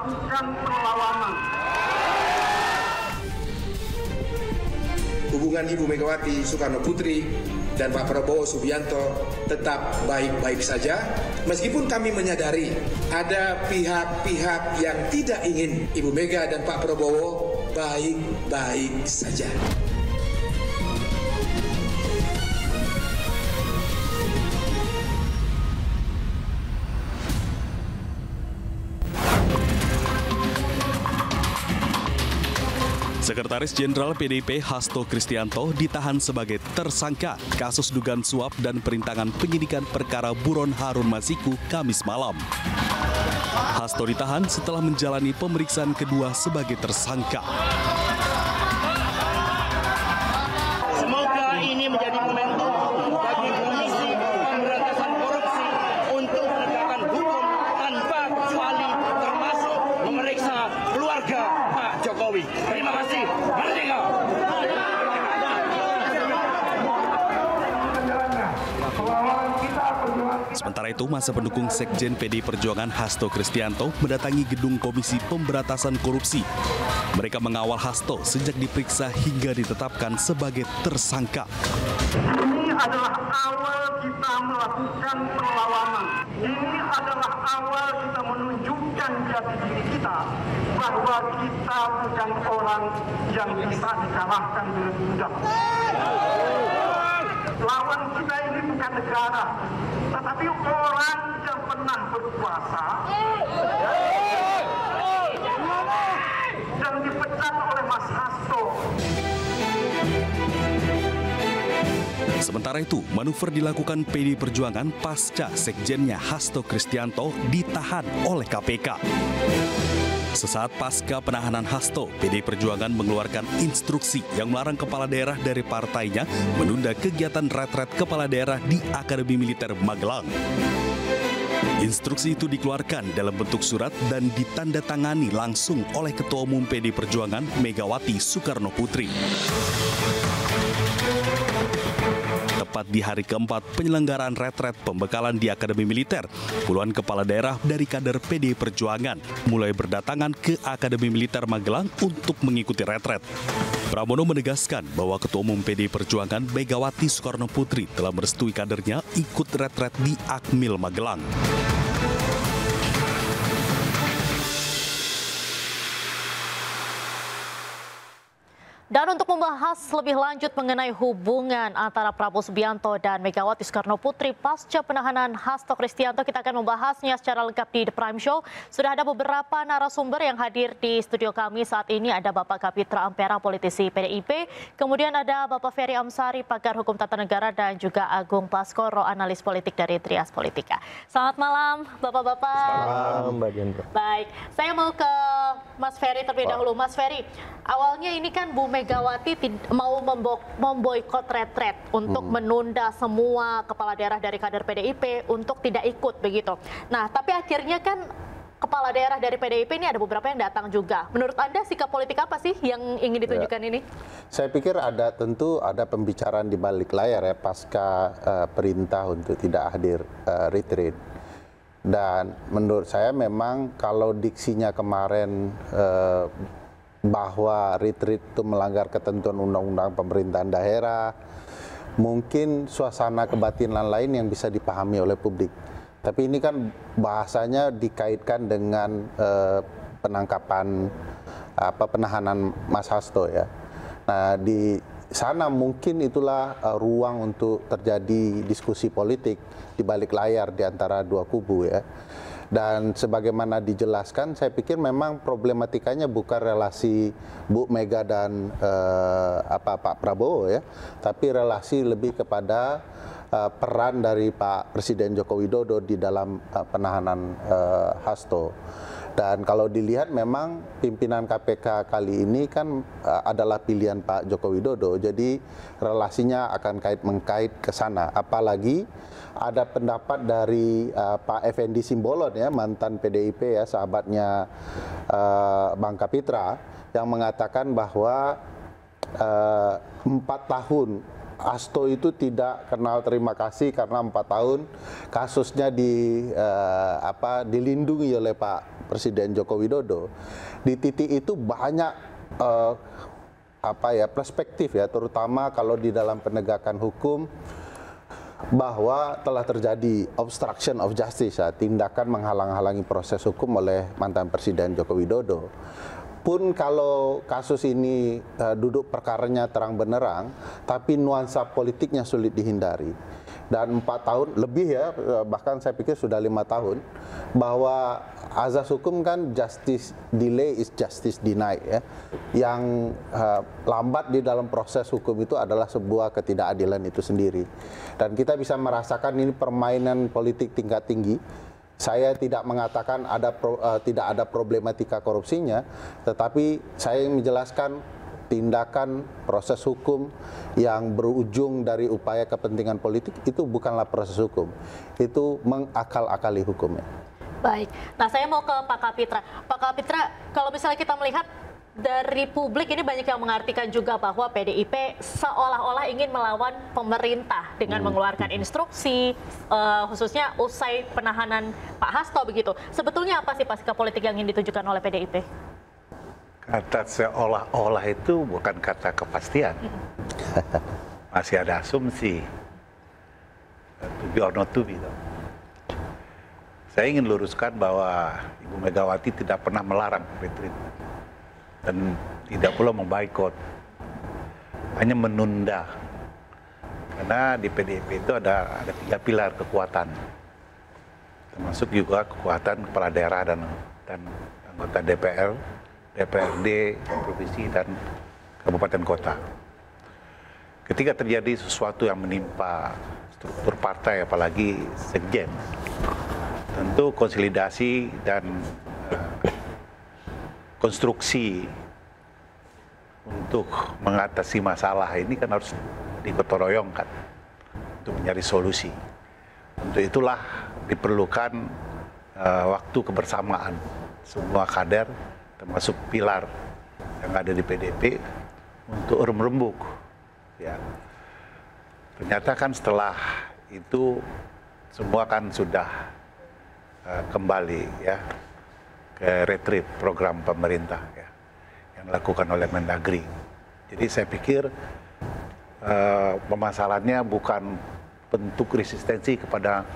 melakukan perlawanan. Hubungan Ibu Megawati Soekarno Putri dan Pak Prabowo Subianto tetap baik-baik saja, meskipun kami menyadari ada pihak-pihak yang tidak ingin Ibu Mega dan Pak Prabowo baik-baik saja. Sekretaris Jenderal PDIP Hasto Kristianto ditahan sebagai tersangka kasus dugaan suap dan perintangan penyidikan perkara buron Harun Masiku Kamis malam. Hasto ditahan setelah menjalani pemeriksaan kedua sebagai tersangka. Semoga ini menjadi momentum bagi Komisi Pemberantasan Korupsi untuk menegakkan hukum tanpa kecuali, termasuk memeriksa keluarga Pak Jokowi. Terima kasih. Merdeka! Sementara itu, masa pendukung Sekjen PDI Perjuangan Hasto Kristianto mendatangi gedung Komisi Pemberantasan Korupsi. Mereka mengawal Hasto sejak diperiksa hingga ditetapkan sebagai tersangka. Ini adalah awal kita melakukan perlawanan. Ini adalah awal kita menunjukkan jati diri kita bahwa kita bukan orang yang bisa dikalahkan dengan mudah. Lawan kita ini bukan negara, tetapi orang yang pernah berkuasa dan dipecat oleh Mas Hasto. Sementara itu, manuver dilakukan PDI Perjuangan pasca sekjennya Hasto Kristianto ditahan oleh KPK. Sesaat pasca penahanan Hasto, PDI Perjuangan mengeluarkan instruksi yang melarang kepala daerah dari partainya menunda kegiatan retret kepala daerah di Akademi Militer Magelang. Instruksi itu dikeluarkan dalam bentuk surat dan ditandatangani langsung oleh Ketua Umum PDI Perjuangan Megawati Soekarno Putri. Tepat di hari keempat penyelenggaraan retret pembekalan di Akademi Militer, puluhan kepala daerah dari kader PDI Perjuangan mulai berdatangan ke Akademi Militer Magelang untuk mengikuti retret. Pramono menegaskan bahwa Ketua Umum PDI Perjuangan Megawati Soekarno Putri telah merestui kadernya ikut retret di Akmil Magelang. Dan untuk membahas lebih lanjut mengenai hubungan antara Prabowo Subianto dan Megawati Soekarno Putri pasca penahanan Hasto Kristianto, kita akan membahasnya secara lengkap di The Prime Show. Sudah ada beberapa narasumber yang hadir di studio kami saat ini. Ada Bapak Kapitra Ampera, politisi PDIP. Kemudian ada Bapak Ferry Amsari, pakar hukum tata negara, dan juga Agung Baskoro, analis politik dari Trias Politika. Selamat malam, Bapak-Bapak. Selamat malam, Mbak Jendro. Baik, saya mau ke Mas Ferry terlebih dahulu. Mas Ferry, awalnya ini kan Bu Megawati mau memboikot retret untuk menunda semua kepala daerah dari kader PDIP untuk tidak ikut begitu. Nah, tapi akhirnya kan kepala daerah dari PDIP ini ada beberapa yang datang juga. Menurut Anda sikap politik apa sih yang ingin ditunjukkan ini? Saya pikir tentu ada pembicaraan di balik layar ya pasca perintah untuk tidak hadir retreat. Dan menurut saya memang kalau diksinya kemarin bahwa retreat itu melanggar ketentuan undang-undang pemerintahan daerah, mungkin suasana kebatinan lain yang bisa dipahami oleh publik. Tapi ini kan bahasanya dikaitkan dengan penahanan Mas Hasto ya. Nah, di sana mungkin itulah ruang untuk terjadi diskusi politik di balik layar di antara dua kubu ya. Dan sebagaimana dijelaskan, saya pikir memang problematikanya bukan relasi Bu Mega dan Pak Prabowo ya, tapi relasi lebih kepada peran dari Pak Presiden Joko Widodo di dalam penahanan Hasto. Dan kalau dilihat memang pimpinan KPK kali ini kan adalah pilihan Pak Joko Widodo, jadi relasinya akan kait-mengkait ke sana. Apalagi ada pendapat dari Pak Effendi Simbolon ya, mantan PDIP ya, sahabatnya Bang Kapitra, yang mengatakan bahwa 4 tahun Hasto itu tidak kenal terima kasih karena 4 tahun kasusnya dilindungi oleh Pak Presiden Joko Widodo. Di titik itu banyak perspektif ya, terutama kalau di dalam penegakan hukum, bahwa telah terjadi obstruction of justice, ya, tindakan menghalang-halangi proses hukum oleh mantan Presiden Joko Widodo. Pun kalau kasus ini duduk perkaranya terang benerang, tapi nuansa politiknya sulit dihindari. Dan 4 tahun lebih ya, bahkan saya pikir sudah 5 tahun, bahwa azas hukum kan justice delay is justice denied ya. Yang lambat di dalam proses hukum itu adalah sebuah ketidakadilan itu sendiri. Dan kita bisa merasakan ini permainan politik tingkat tinggi. Saya tidak mengatakan tidak ada problematika korupsinya, tetapi saya ingin menjelaskan tindakan proses hukum yang berujung dari upaya kepentingan politik itu bukanlah proses hukum, itu mengakal-akali hukumnya. Baik, nah saya mau ke Pak Kapitra. Pak Kapitra, kalau misalnya kita melihat dari publik ini banyak yang mengartikan juga bahwa PDIP seolah-olah ingin melawan pemerintah dengan mengeluarkan instruksi, khususnya usai penahanan Pak Hasto begitu. Sebetulnya apa sih sikap politik yang ingin ditujukan oleh PDIP? Kata seolah-olah itu bukan kata kepastian. Masih ada asumsi. To be or not to be. Saya ingin luruskan bahwa Ibu Megawati tidak pernah melarang retreat. Dan tidak pula memboikot, hanya menunda. Karena di PDIP itu ada 3 pilar kekuatan, termasuk juga kekuatan kepala daerah dan anggota DPR, DPRD, provinsi dan kabupaten kota. Ketika terjadi sesuatu yang menimpa struktur partai, apalagi sekjen, tentu konsolidasi dan konstruksi untuk mengatasi masalah ini kan harus digotong-royongkan untuk mencari solusi. Untuk itulah diperlukan waktu kebersamaan semua kader, termasuk pilar yang ada di PDIP untuk rembuk. Ya. Ternyata kan setelah itu semua kan sudah kembali ya ke retreat program pemerintah ya, yang dilakukan oleh Mendagri. Jadi saya pikir permasalahannya bukan bentuk resistensi kepada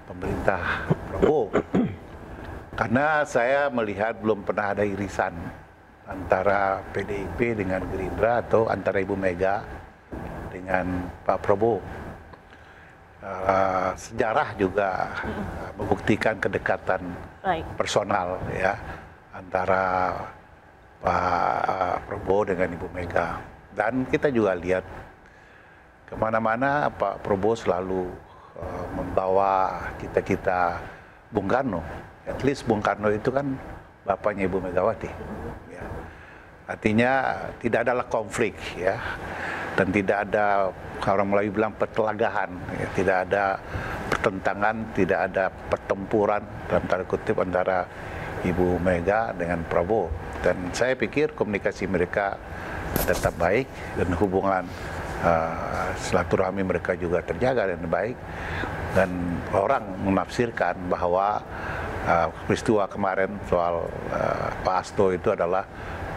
pemerintah Prabowo, karena saya melihat belum pernah ada irisan antara PDIP dengan Gerindra atau antara Ibu Mega dengan Pak Prabowo. Sejarah juga membuktikan kedekatan personal ya antara Pak Prabowo dengan Ibu Mega, dan kita juga lihat kemana-mana Pak Prabowo selalu membawa cita-cita Bung Karno. At least Bung Karno itu kan bapaknya Ibu Megawati ya. Artinya tidak adalah konflik ya, dan tidak ada, orang Melayu bilang, pertelagahan ya. Tidak ada pertentangan, tidak ada pertempuran dalam tanda kutip antara Ibu Mega dengan Prabowo. Dan saya pikir komunikasi mereka tetap baik dan hubungan silaturahmi mereka juga terjaga dan baik. Dan orang menafsirkan bahwa peristiwa kemarin soal Pak Hasto itu adalah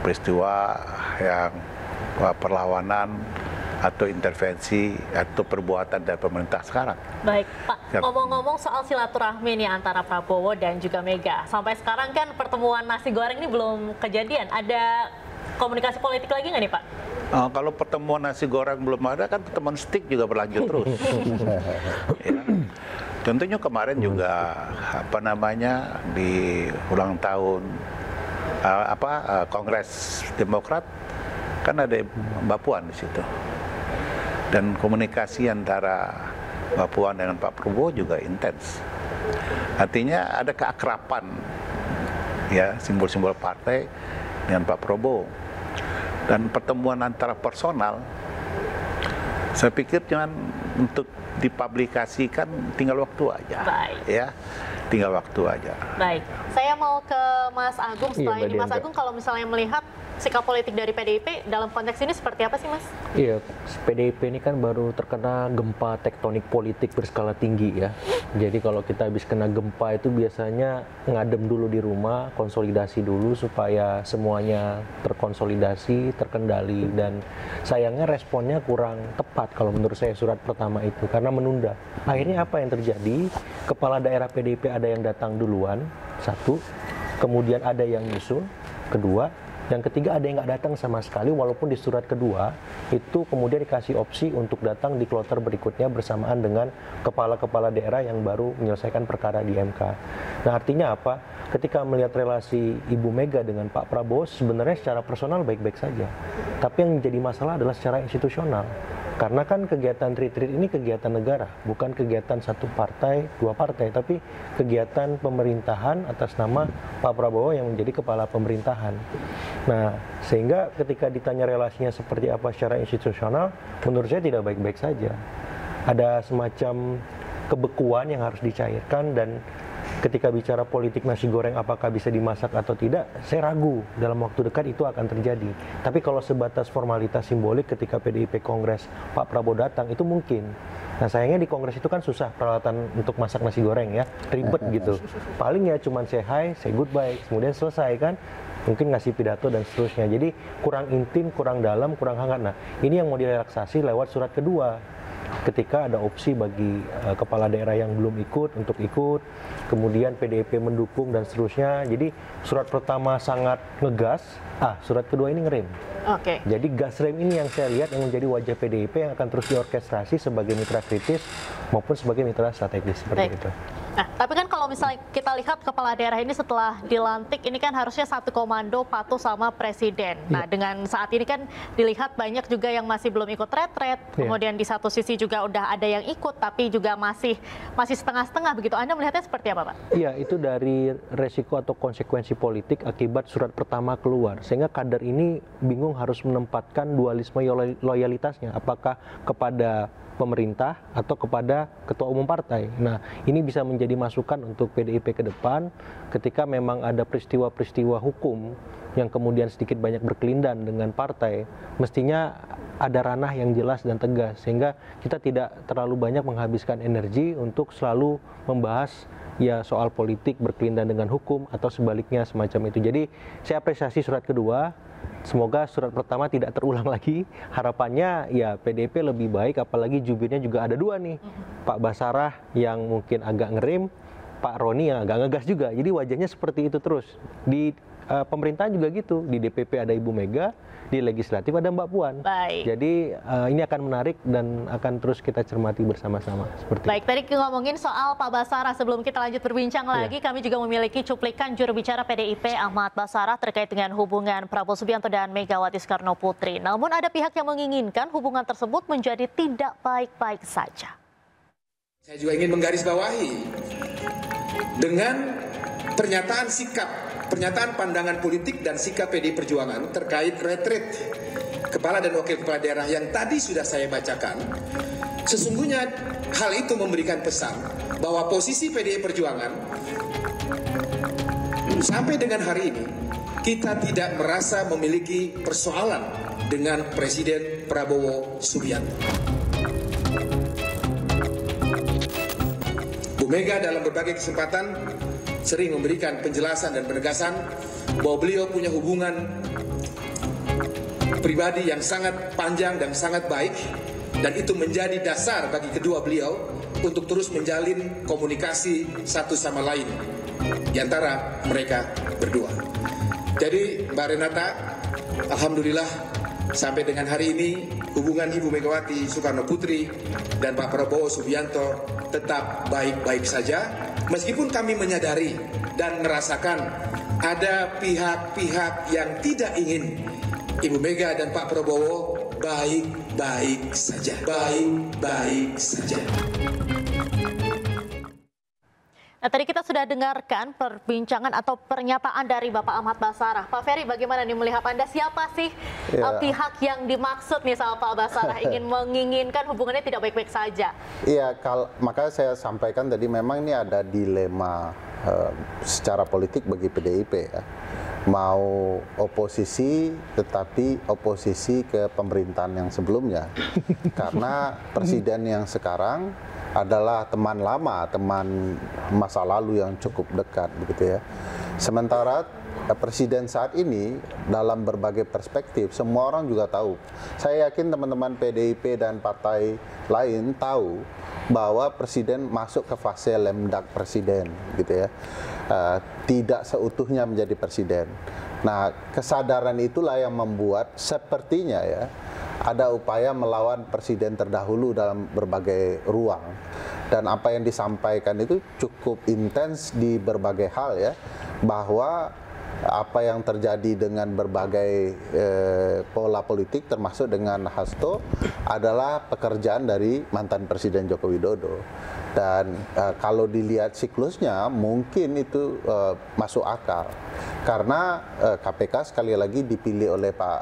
peristiwa yang perlawanan atau intervensi atau perbuatan dari pemerintah sekarang. Baik, Pak. Ngomong-ngomong soal silaturahmi nih antara Prabowo dan juga Mega, sampai sekarang kan pertemuan nasi goreng ini belum kejadian. Ada komunikasi politik lagi nggak nih, Pak? Kalau pertemuan nasi goreng belum ada, kan pertemuan stick juga berlanjut terus. Ya. Contohnya kemarin juga di ulang tahun Kongres Demokrat kan ada Mbak Puan di situ. Dan komunikasi antara Mbak Puan dengan Pak Prabowo juga intens. Artinya ada keakraban ya, simbol-simbol partai dengan Pak Prabowo. Dan pertemuan antara personal, saya pikir jangan untuk dipublikasikan, tinggal waktu aja. Baik. Ya, tinggal waktu aja. Baik, saya mau ke Mas Agung setelah ini. Mas Agung, kalau misalnya melihat sikap politik dari PDIP dalam konteks ini seperti apa sih, Mas? Iya, PDIP ini kan baru terkena gempa tektonik politik berskala tinggi ya. Jadi kalau kita habis kena gempa itu biasanya ngadem dulu di rumah, konsolidasi dulu supaya semuanya terkonsolidasi, terkendali, dan sayangnya responnya kurang tepat kalau menurut saya surat pertama itu karena menunda. Akhirnya apa yang terjadi? Kepala daerah PDIP ada yang datang duluan, satu, kemudian ada yang nyusul, kedua, yang ketiga ada yang nggak datang sama sekali, walaupun di surat kedua itu kemudian dikasih opsi untuk datang di kloter berikutnya bersamaan dengan kepala-kepala daerah yang baru menyelesaikan perkara di MK. Nah, artinya apa? Ketika melihat relasi Ibu Mega dengan Pak Prabowo sebenarnya secara personal baik-baik saja. Tapi yang menjadi masalah adalah secara institusional. Karena kan kegiatan retreat ini kegiatan negara, bukan kegiatan satu partai, dua partai, tapi kegiatan pemerintahan atas nama Pak Prabowo yang menjadi kepala pemerintahan. Nah, sehingga ketika ditanya relasinya seperti apa secara institusional, menurut saya tidak baik-baik saja. Ada semacam kebekuan yang harus dicairkan, dan ketika bicara politik nasi goreng apakah bisa dimasak atau tidak, saya ragu dalam waktu dekat itu akan terjadi. Tapi kalau sebatas formalitas simbolik ketika PDIP Kongres Pak Prabowo datang, itu mungkin. Nah, sayangnya di Kongres itu kan susah peralatan untuk masak nasi goreng ya, ribet gitu. Paling ya cuman say hi, say goodbye, kemudian selesai kan. Mungkin ngasih pidato dan seterusnya. Jadi kurang intim, kurang dalam, kurang hangat. Nah, ini yang mau direlaksasi lewat surat kedua. Ketika ada opsi bagi kepala daerah yang belum ikut untuk ikut, kemudian PDIP mendukung dan seterusnya. Jadi surat pertama sangat ngegas, surat kedua ini ngerem. Oke. Jadi gas rem ini yang saya lihat yang menjadi wajah PDIP yang akan terus diorkestrasi sebagai mitra kritis maupun sebagai mitra strategis seperti itu. Nah, tapi kan kalau misalnya kita lihat kepala daerah ini setelah dilantik, ini kan harusnya satu komando patuh sama presiden. Nah, dengan saat ini kan dilihat banyak juga yang masih belum ikut retret, kemudian di satu sisi juga udah ada yang ikut, tapi juga masih setengah-setengah begitu. Anda melihatnya seperti apa, Pak? Iya, itu dari resiko atau konsekuensi politik akibat surat pertama keluar, sehingga kader ini bingung harus menempatkan dualisme loyalitasnya, apakah kepada pemerintah atau kepada ketua umum partai. Nah, ini bisa menjadi masukan untuk PDIP ke depan ketika memang ada peristiwa-peristiwa hukum yang kemudian sedikit banyak berkelindan dengan partai, mestinya ada ranah yang jelas dan tegas sehingga kita tidak terlalu banyak menghabiskan energi untuk selalu membahas ya soal politik berkelindan dengan hukum atau sebaliknya semacam itu. Jadi saya apresiasi surat kedua. Semoga surat pertama tidak terulang lagi. Harapannya ya PDIP lebih baik, apalagi jubirnya juga ada dua nih. Pak Basarah yang mungkin agak ngerem, Pak Roni yang agak ngegas juga. Jadi wajahnya seperti itu terus. Di pemerintahan juga gitu. Di DPP ada Ibu Mega, di legislatif ada Mbak Puan. Baik. Jadi ini akan menarik dan akan terus kita cermati bersama-sama. Baik, tadi ngomongin soal Pak Basarah. Sebelum kita lanjut berbincang lagi, kami juga memiliki cuplikan juru bicara PDIP Ahmad Basarah terkait dengan hubungan Prabowo Subianto dan Megawati Soekarno Putri. Namun ada pihak yang menginginkan hubungan tersebut menjadi tidak baik-baik saja. Saya juga ingin menggarisbawahi dengan pernyataan pandangan politik dan sikap PDI Perjuangan terkait retret kepala dan wakil kepala daerah yang tadi sudah saya bacakan. Sesungguhnya hal itu memberikan pesan bahwa posisi PDI Perjuangan sampai dengan hari ini kita tidak merasa memiliki persoalan dengan Presiden Prabowo Subianto. Bu Mega dalam berbagai kesempatan sering memberikan penjelasan dan penegasan bahwa beliau punya hubungan pribadi yang sangat panjang dan sangat baik, dan itu menjadi dasar bagi kedua beliau untuk terus menjalin komunikasi satu sama lain di antara mereka berdua. Jadi Mbak Renata, alhamdulillah sampai dengan hari ini hubungan Ibu Megawati Soekarno Putri dan Pak Prabowo Subianto tetap baik-baik saja. Meskipun kami menyadari dan merasakan ada pihak-pihak yang tidak ingin Ibu Mega dan Pak Prabowo baik-baik saja. Baik-baik saja. Nah, tadi kita sudah dengarkan perbincangan atau pernyataan dari Bapak Ahmad Basarah. Pak Ferry, bagaimana nih melihat Anda? Siapa sih pihak yang dimaksud nih sama Pak Basarah ingin menginginkan hubungannya tidak baik-baik saja? Iya, makanya saya sampaikan tadi memang ini ada dilema secara politik bagi PDIP ya. Mau oposisi tetapi oposisi ke pemerintahan yang sebelumnya. Karena presiden yang sekarang adalah teman lama, teman masa lalu yang cukup dekat begitu ya. Sementara presiden saat ini dalam berbagai perspektif semua orang juga tahu. Saya yakin teman-teman PDIP dan partai lain tahu bahwa presiden masuk ke fase lemdak presiden gitu ya. Tidak seutuhnya menjadi presiden. Nah, kesadaran itulah yang membuat sepertinya ya ada upaya melawan presiden terdahulu dalam berbagai ruang. Dan apa yang disampaikan itu cukup intens di berbagai hal ya, bahwa apa yang terjadi dengan berbagai pola politik termasuk dengan Hasto adalah pekerjaan dari mantan Presiden Joko Widodo. Dan kalau dilihat siklusnya mungkin itu masuk akal. Karena KPK sekali lagi dipilih oleh Pak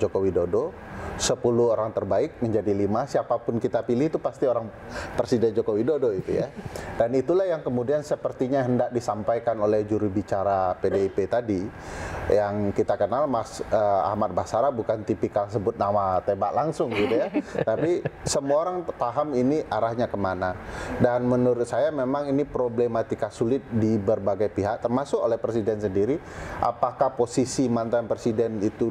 Joko Widodo, 10 orang terbaik menjadi 5, siapapun kita pilih itu pasti orang Presiden Joko Widodo itu ya. Dan itulah yang kemudian sepertinya hendak disampaikan oleh juru bicara PDIP tadi, yang kita kenal Mas Ahmad Basarah bukan tipikal sebut nama tembak langsung gitu ya, tapi semua orang paham ini arahnya kemana. Dan menurut saya memang ini problematika sulit di berbagai pihak, termasuk oleh Presiden sendiri, apakah posisi mantan Presiden itu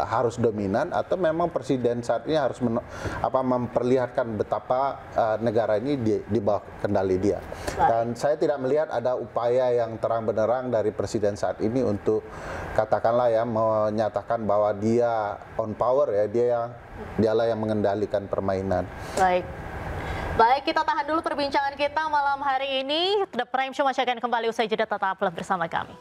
harus dominan atau memang presiden saat ini harus memperlihatkan betapa negara ini di bawah kendali dia. Dan saya tidak melihat ada upaya yang terang benderang dari presiden saat ini untuk katakanlah ya menyatakan bahwa dia on power ya, dialah yang mengendalikan permainan. Baik, kita tahan dulu perbincangan kita malam hari ini. The Prime Show masih akan kembali usai jeda, tetaplah bersama kami.